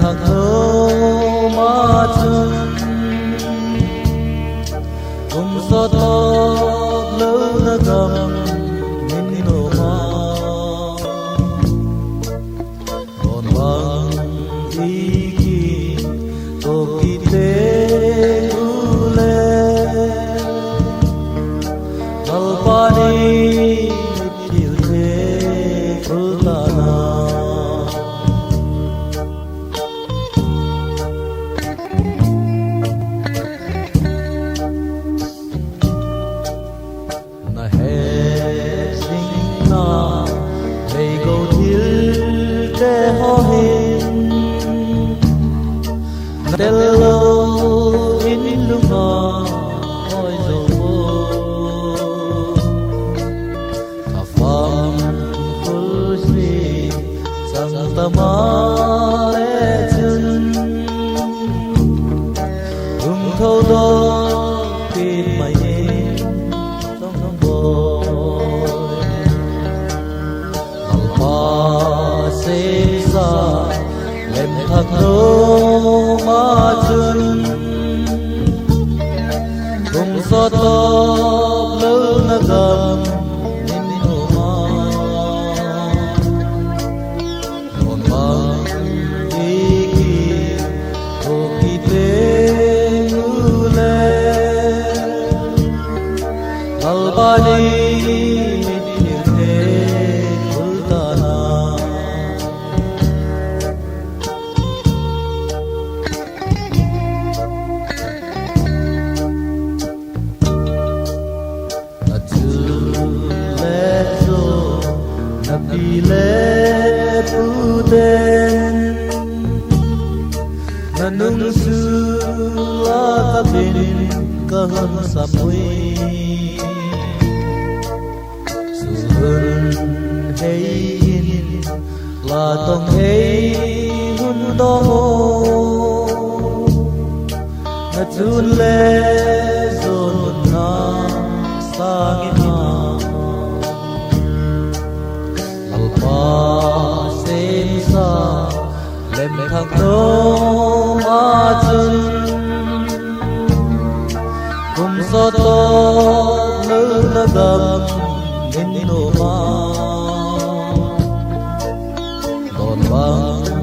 thằng thơ mà chân cùng gió to lỡ nó gầm nên nổ hoa còn bằng ý kỳ tổ kỳ tế u lê alpani chiều thế phương ta Tello in lunga oi zo kafam kulsi sang tamare chun thâu đó khi mày trong bồi alpa se sa em thật đâu mà chân cùng gió to lỡ nó gầm nên nổ hoa còn bằng ý kỳ hồ kỳ tế ngư lê albani như thế khối ta Nabile puten nanung sula kabin kaham sapui suhun heiin la tong hei hun do na chun le zon na sangin xem xa lem thằng đâu mà chân cùng gió to lỡ nó gầm nên nổ hoa còn vang